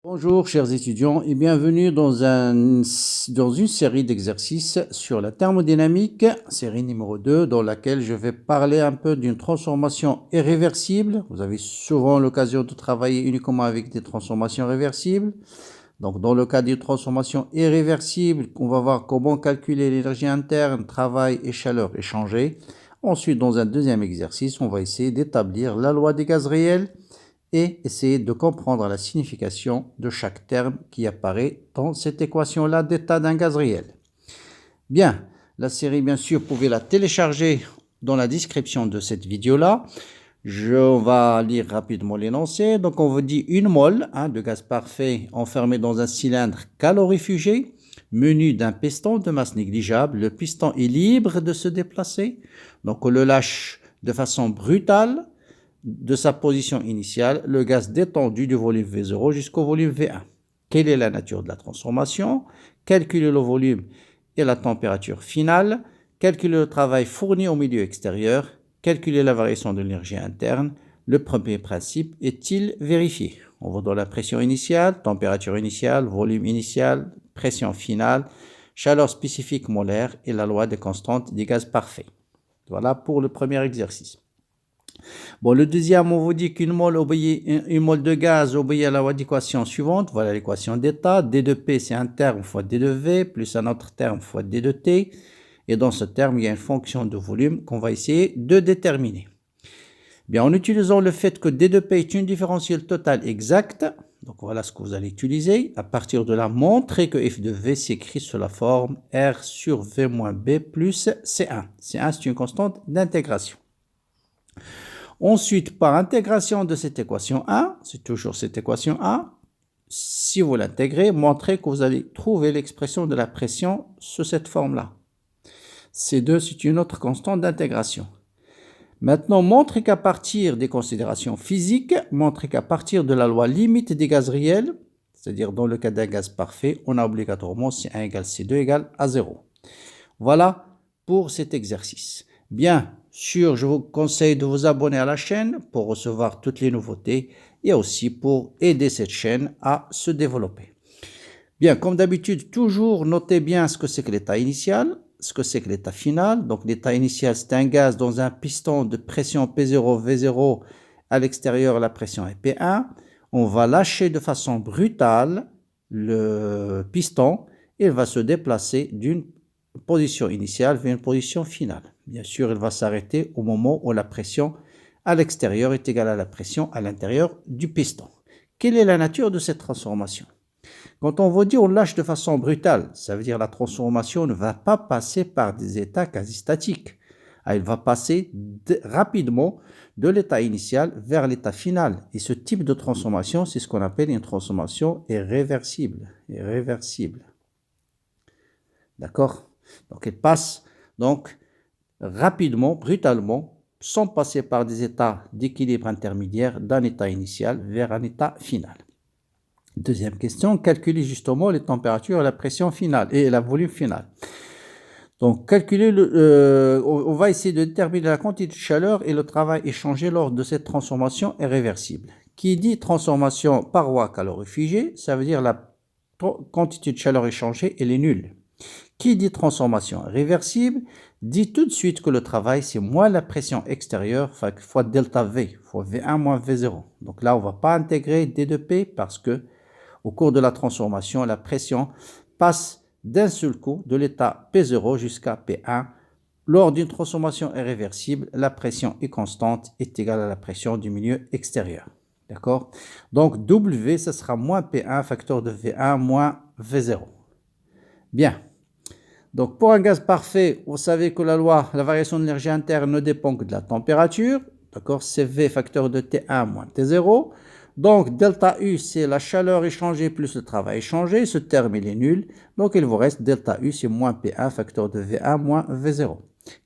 Bonjour chers étudiants et bienvenue dans une série d'exercices sur la thermodynamique, série numéro 2, dans laquelle je vais parler un peu d'une transformation irréversible. Vous avez souvent l'occasion de travailler uniquement avec des transformations réversibles. Donc dans le cas d'une transformation irréversible, on va voir comment calculer l'énergie interne, travail et chaleur échangées. Ensuite, dans un deuxième exercice, on va essayer d'établir la loi des gaz réels et essayer de comprendre la signification de chaque terme qui apparaît dans cette équation-là d'état d'un gaz réel. Bien, la série, bien sûr, vous pouvez la télécharger dans la description de cette vidéo-là. Je vais lire rapidement l'énoncé. Donc, on vous dit une mole de gaz parfait enfermé dans un cylindre calorifugé muni d'un piston de masse négligeable. Le piston est libre de se déplacer. Donc, on le lâche de façon brutale de sa position initiale, le gaz détendu du volume V0 jusqu'au volume V1. Quelle est la nature de la transformation? Calculer le volume et la température finale. Calculer le travail fourni au milieu extérieur. Calculer la variation de l'énergie interne. Le premier principe est-il vérifié? On va dans la pression initiale, température initiale, volume initial, pression finale, chaleur spécifique molaire et la loi des constantes des gaz parfaits. Voilà pour le premier exercice. Bon, le deuxième, on vous dit qu'une mole de gaz obéit à la loi d'équation suivante. Voilà l'équation d'état. D de P, c'est un terme fois D de V, plus un autre terme fois D de T. Et dans ce terme, il y a une fonction de volume qu'on va essayer de déterminer. Bien, en utilisant le fait que D de P est une différentielle totale exacte, donc voilà ce que vous allez utiliser. À partir de là, montrez que F de V s'écrit sous la forme R sur V moins B plus C1. C1, c'est une constante d'intégration. Ensuite, par intégration de cette équation 1, c'est toujours cette équation 1, si vous l'intégrez, montrez que vous allez trouver l'expression de la pression sous cette forme-là. C2, c'est une autre constante d'intégration. Maintenant, montrez qu'à partir des considérations physiques, montrez qu'à partir de la loi limite des gaz réels, c'est-à-dire dans le cas d'un gaz parfait, on a obligatoirement C1 égale C2 égale à 0. Voilà pour cet exercice. Bien sûr, je vous conseille de vous abonner à la chaîne pour recevoir toutes les nouveautés et aussi pour aider cette chaîne à se développer. Bien, comme d'habitude, toujours notez bien ce que c'est que l'état initial, ce que c'est que l'état final. Donc, l'état initial, c'est un gaz dans un piston de pression P0, V0. À l'extérieur, la pression est P1. On va lâcher de façon brutale le piston et il va se déplacer d'une position initiale vers une position finale. Bien sûr, il va s'arrêter au moment où la pression à l'extérieur est égale à la pression à l'intérieur du piston. Quelle est la nature de cette transformation? Quand on vous dit on lâche de façon brutale, ça veut dire la transformation ne va pas passer par des états quasi statiques. Elle va passer rapidement de l'état initial vers l'état final. Et ce type de transformation, c'est ce qu'on appelle une transformation irréversible. Irréversible. D'accord? Donc, elle passe donc rapidement, brutalement, sans passer par des états d'équilibre intermédiaire d'un état initial vers un état final. Deuxième question, calculer justement les températures et la pression finale et la volume final. Donc, calculer on va essayer de déterminer la quantité de chaleur et le travail échangé lors de cette transformation irréversible. Qui dit transformation paroi calorifugée, ça veut dire la quantité de chaleur échangée, elle est nulle. Qui dit transformation réversible dit tout de suite que le travail, c'est moins la pression extérieure fois delta V, fois V1 moins V0. Donc là, on ne va pas intégrer D de P parce que au cours de la transformation, la pression passe d'un seul coup de l'état P0 jusqu'à P1. Lors d'une transformation irréversible, la pression est constante, est égale à la pression du milieu extérieur. D'accord? Donc W, ce sera moins P1, facteur de V1 moins V0. Bien. Donc, pour un gaz parfait, vous savez que la variation de l'énergie interne ne dépend que de la température. D'accord? CV, facteur de T1 moins T0. Donc, delta U, c'est la chaleur échangée plus le travail échangé. Ce terme, il est nul. Donc, il vous reste delta U, c'est moins P1, facteur de V1 moins V0.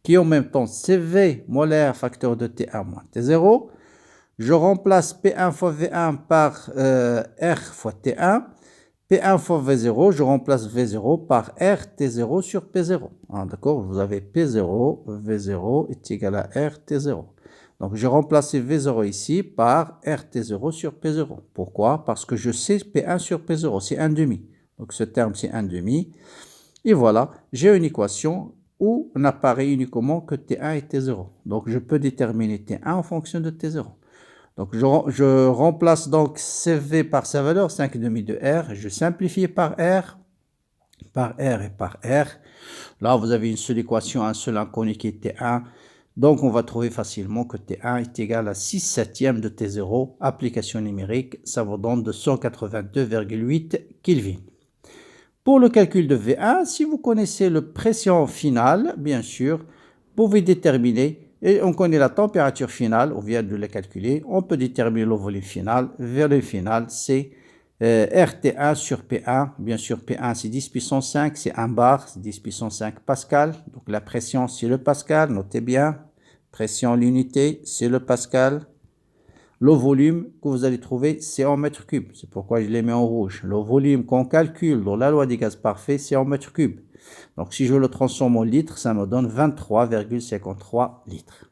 Qui en même temps, CV molaire, facteur de T1 moins T0. Je remplace P1 fois V1 par R fois T1. P1 fois V0, je remplace V0 par RT0 sur P0. D'accord? Vous avez P0, V0 est égal à RT0. Donc, je remplace V0 ici par RT0 sur P0. Pourquoi? Parce que je sais P1 sur P0, c'est 1 demi. Donc, ce terme, c'est 1 demi. Et voilà, j'ai une équation où on apparaît uniquement que T1 et T0. Donc, je peux déterminer T1 en fonction de T0. Donc, je remplace donc CV par sa valeur, 5 demi de R. Je simplifie par R et par R. Là, vous avez une seule équation, un seul inconnu qui est T1. Donc, on va trouver facilement que T1 est égal à 6 septièmes de T0. Application numérique, ça vous donne 282,8 Kelvin. Pour le calcul de V1, si vous connaissez le pression finale, bien sûr, vous pouvez déterminer, et on connaît la température finale, on vient de la calculer, on peut déterminer le volume final. Le volume final, c'est RT1 sur P1. Bien sûr, P1, c'est 10 puissance 5, c'est 1 bar, c'est 10 puissance 5 pascal. Donc, la pression, c'est le pascal, notez bien. Pression, l'unité, c'est le pascal. Le volume que vous allez trouver, c'est en mètres cubes. C'est pourquoi je l'ai mis en rouge. Le volume qu'on calcule dans la loi des gaz parfaits, c'est en mètres cubes. Donc, si je le transforme en litres, ça me donne 23,53 litres.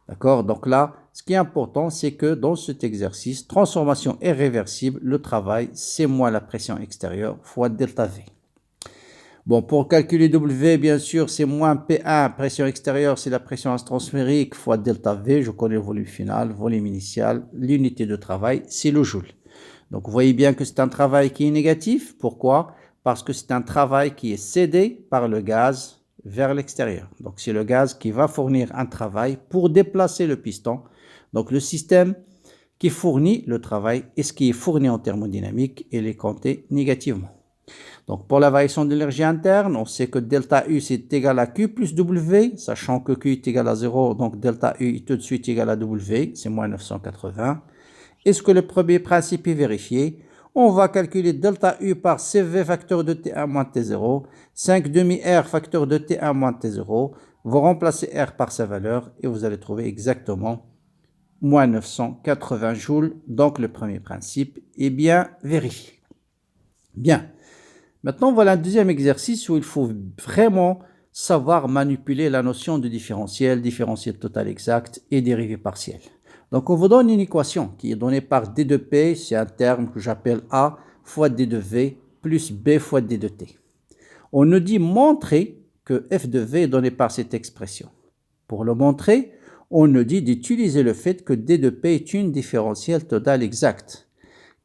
D'accord? Donc là, ce qui est important, c'est que dans cet exercice, transformation est réversible. Le travail, c'est moins la pression extérieure fois delta V. Bon, pour calculer W, bien sûr, c'est moins P1, pression extérieure, c'est la pression atmosphérique fois delta V. Je connais le volume final, volume initial. L'unité de travail, c'est le joule. Donc, vous voyez bien que c'est un travail qui est négatif. Pourquoi? Parce que c'est un travail qui est cédé par le gaz vers l'extérieur. Donc, c'est le gaz qui va fournir un travail pour déplacer le piston. Donc, le système qui fournit le travail et ce qui est fourni en thermodynamique, il est compté négativement. Donc, pour la variation de l'énergie interne, on sait que delta U, c'est égal à Q plus W, sachant que Q est égal à 0, donc delta U est tout de suite égal à W, c'est moins 980. Est-ce que le premier principe est vérifié? On va calculer delta U par CV facteur de T1 moins T0, 5 demi R facteur de T1 moins T0. Vous remplacez R par sa valeur et vous allez trouver exactement moins 980 joules. Donc, le premier principe est bien vérifié. Bien. Maintenant, voilà un deuxième exercice où il faut vraiment savoir manipuler la notion de différentiel total exact et dérivée partielle. Donc, on vous donne une équation qui est donnée par D de P, c'est un terme que j'appelle A fois D de V plus B fois D de T. On nous dit montrer que F de V est donné par cette expression. Pour le montrer, on nous dit d'utiliser le fait que D de P est une différentielle totale exacte.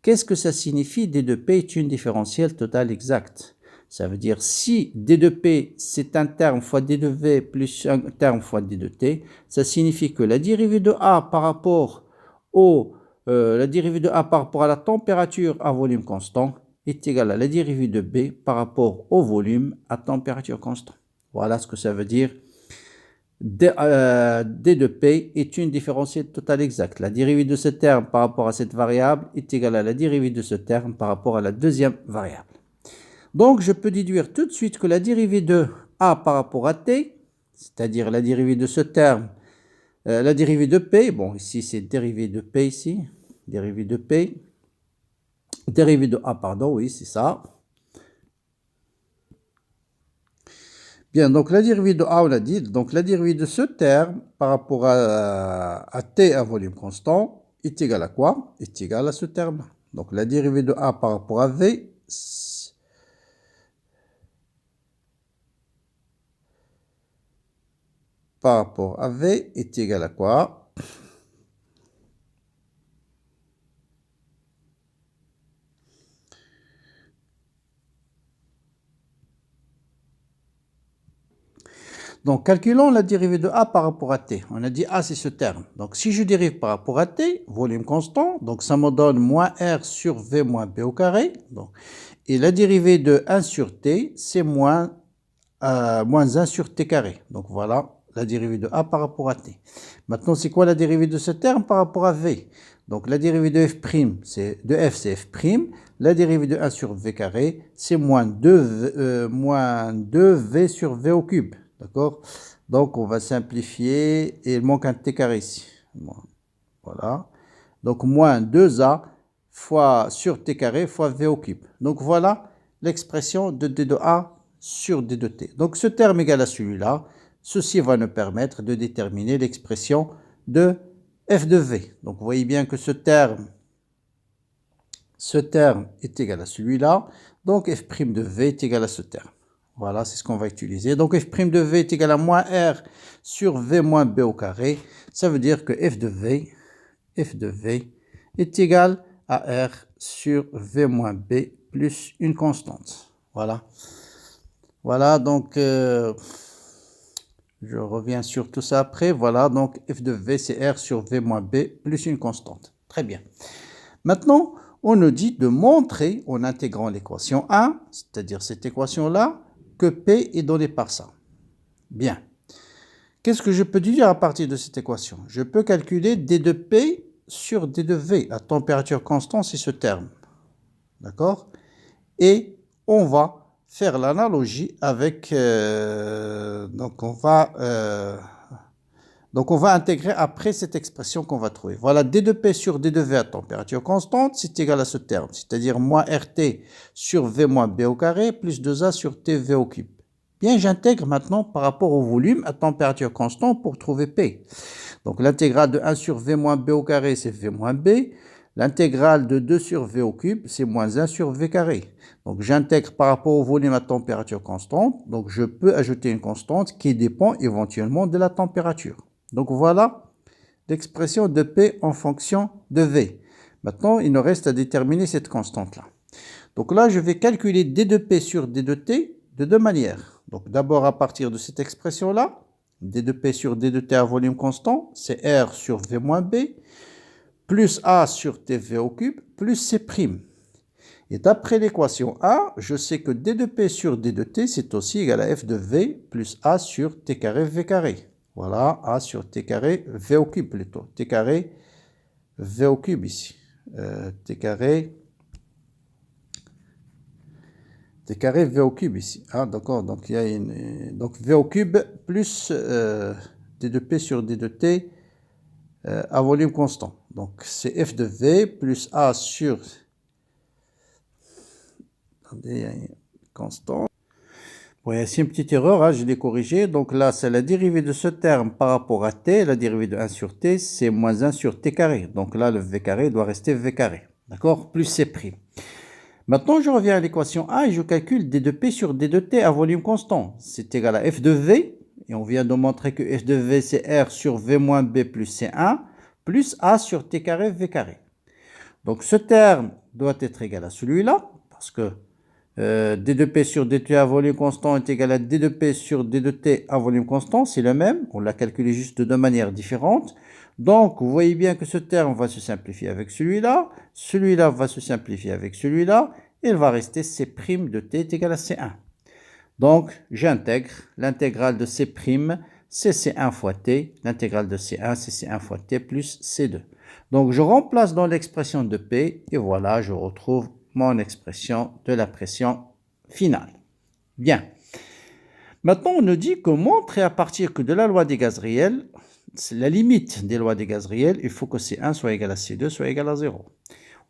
Qu'est-ce que ça signifie D de P est une différentielle totale exacte? Ça veut dire si D de P c'est un terme fois D de V plus un terme fois D de T, ça signifie que la dérivée de A par rapport à la température à volume constant est égale à la dérivée de B par rapport au volume à température constante. Voilà ce que ça veut dire. D de P est une différentielle totale exacte. La dérivée de ce terme par rapport à cette variable est égale à la dérivée de ce terme par rapport à la deuxième variable. Donc, je peux déduire tout de suite que la dérivée de A par rapport à T, c'est-à-dire la dérivée de ce terme, la dérivée de P, bon, ici c'est dérivée de P ici, dérivée de P, dérivée de A, pardon, oui, c'est ça. Bien, donc la dérivée de A, on l'a dit, donc la dérivée de ce terme par rapport à T à volume constant est égale à quoi? Est égale à ce terme. Donc la dérivée de A par rapport à V, par rapport à V est égale à quoi? Donc, calculons la dérivée de A par rapport à T. On a dit A, c'est ce terme. Donc, si je dérive par rapport à T, volume constant, donc ça me donne moins R sur V moins B au carré. Donc, et la dérivée de 1 sur T, c'est moins 1 sur T carré. Donc, voilà la dérivée de A par rapport à T. Maintenant, c'est quoi la dérivée de ce terme par rapport à V? Donc, la dérivée de F', c'est F'. La dérivée de 1 sur V carré, c'est moins 2V sur V au cube. D'accord? Donc, on va simplifier et il manque un T carré ici. Voilà. Donc, moins 2A fois sur T carré fois V au cube. Donc, voilà l'expression de D de A sur D de T. Donc, ce terme égal à celui-là. Ceci va nous permettre de déterminer l'expression de f de v. Donc, vous voyez bien que ce terme est égal à celui-là. Donc, f' de v est égal à ce terme. Voilà, c'est ce qu'on va utiliser. Donc, f' de v est égal à moins r sur v moins b au carré. Ça veut dire que f de v est égal à r sur v moins b plus une constante. Voilà. Voilà, donc, je reviens sur tout ça après. Voilà, donc, f de v, c'est r sur v moins b plus une constante. Très bien. Maintenant, on nous dit de montrer, en intégrant l'équation 1, c'est-à-dire cette équation-là, que P est donné par ça. Bien. Qu'est-ce que je peux dire à partir de cette équation? Je peux calculer d de P sur d de V. La température constante, c'est ce terme. D'accord? Et on va faire l'analogie avec... donc, on va intégrer après cette expression qu'on va trouver. Voilà, d de P sur d de V à température constante, c'est égal à ce terme, c'est-à-dire moins RT sur V moins B au carré plus 2A sur TV au cube. Bien, j'intègre maintenant par rapport au volume à température constante pour trouver P. Donc, l'intégrale de 1 sur V moins B au carré, c'est V moins B. L'intégrale de 2 sur V au cube, c'est moins 1 sur V carré. Donc, j'intègre par rapport au volume à température constante. Donc, je peux ajouter une constante qui dépend éventuellement de la température. Donc, voilà l'expression de P en fonction de V. Maintenant, il nous reste à déterminer cette constante-là. Donc là, je vais calculer d de P sur d de T de deux manières. Donc, d'abord, à partir de cette expression-là, d de P sur d de T à volume constant, c'est R sur V moins B, plus A sur TV au cube, plus C'. Et d'après l'équation A, je sais que d de P sur d de T, c'est aussi égal à f de V plus A sur T carré V carré. Voilà, A sur T carré V au cube plutôt. T carré V au cube ici. T carré V au cube ici. Ah, d'accord, donc il y a donc V au cube plus d de P sur d de T à volume constant. Donc c'est f de V plus A sur... Attendez, il y a une constante. Bon, il y a ici une petite erreur, hein, je l'ai corrigé. Donc là, c'est la dérivée de ce terme par rapport à t. La dérivée de 1 sur t, c'est moins 1 sur t carré. Donc là, le v carré doit rester v carré. D'accord? Plus c'. Maintenant, je reviens à l'équation A et je calcule d de P sur d de T à volume constant. C'est égal à f de V. Et on vient de montrer que f de V, c'est R sur V moins B plus C1 plus A sur T carré V carré. Donc, ce terme doit être égal à celui-là parce que d de P sur d de T à volume constant est égal à d de P sur d de T à volume constant. C'est le même. On l'a calculé juste de deux manières différentes. Donc, vous voyez bien que ce terme va se simplifier avec celui-là. Celui-là va se simplifier avec celui-là. Il va rester C' de T est égal à C1. Donc, j'intègre l'intégrale de C', c'est C1 fois T. L'intégrale de C1, c'est C1 fois T plus C2. Donc, je remplace dans l'expression de P. Et voilà, je retrouve mon expression de la pression finale. Bien. Maintenant, on nous dit que montrer à partir que de la loi des gaz réels, c'est la limite des lois des gaz réels, il faut que C1 soit égal à C2 soit égal à 0.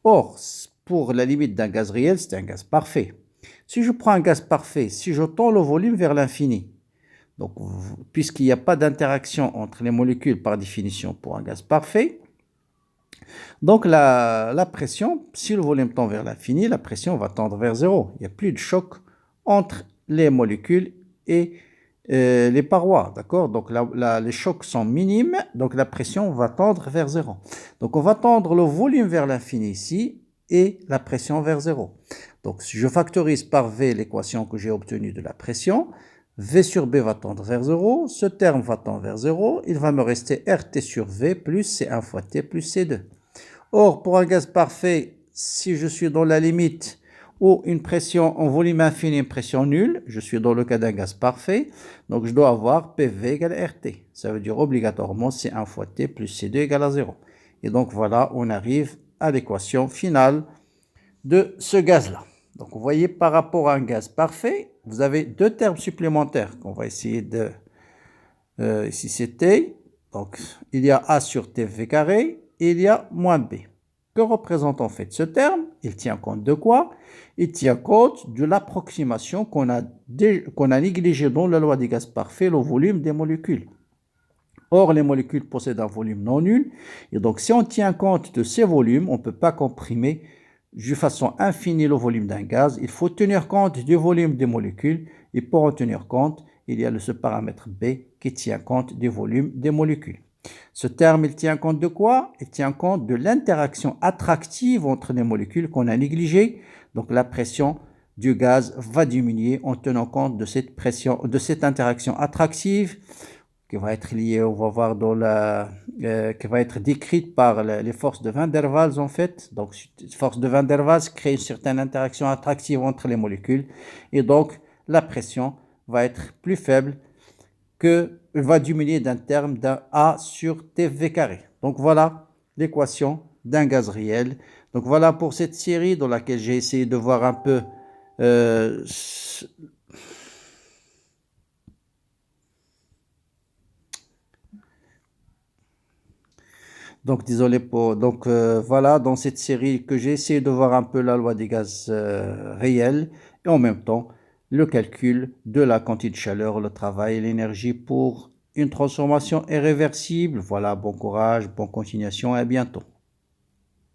Or, pour la limite d'un gaz réel, c'est un gaz parfait. Si je prends un gaz parfait, si je tends le volume vers l'infini, donc puisqu'il n'y a pas d'interaction entre les molécules par définition pour un gaz parfait, donc la pression, si le volume tend vers l'infini, la pression va tendre vers 0. Il n'y a plus de choc entre les molécules et les parois, d'accord? Donc les chocs sont minimes, donc la pression va tendre vers 0. Donc on va tendre le volume vers l'infini ici et la pression vers 0. Donc si je factorise par V l'équation que j'ai obtenue de la pression, V sur B va tendre vers 0, ce terme va tendre vers 0, il va me rester RT sur V plus C1 fois T plus C2. Or, pour un gaz parfait, si je suis dans la limite ou une pression en volume infini, une pression nulle, je suis dans le cas d'un gaz parfait, donc je dois avoir PV égale RT. Ça veut dire obligatoirement C1 fois T plus C2 égale à 0. Et donc voilà, on arrive à l'équation finale de ce gaz-là. Donc vous voyez, par rapport à un gaz parfait, vous avez deux termes supplémentaires qu'on va essayer de... ici c'est T, donc il y a A sur TV carré et il y a moins B. Que représente en fait ce terme? Il tient compte de quoi? Il tient compte de l'approximation qu'on a négligée dans la loi des gaz parfaits, le volume des molécules. Or, les molécules possèdent un volume non nul. Et donc, si on tient compte de ces volumes, on ne peut pas comprimer de façon infinie le volume d'un gaz. Il faut tenir compte du volume des molécules. Et pour en tenir compte, il y a ce paramètre B qui tient compte du volume des molécules. Ce terme, il tient compte de quoi? Il tient compte de l'interaction attractive entre les molécules qu'on a négligée. Donc, la pression du gaz va diminuer en tenant compte de cette pression, de cette interaction attractive qui va être liée, on va voir qui va être décrite par les forces de Van der Waals en fait. Donc, force de Van der Waals crée une certaine interaction attractive entre les molécules et donc la pression va être plus faible va diminuer d'un terme d'un A sur TV carré. Donc voilà l'équation d'un gaz réel. Donc voilà pour cette série dans laquelle j'ai essayé de voir un peu donc désolé pour voilà dans cette série que j'ai essayé de voir un peu la loi des gaz réels et en même temps le calcul de la quantité de chaleur, le travail et l'énergie pour une transformation irréversible. Voilà, bon courage, bonne continuation et à bientôt.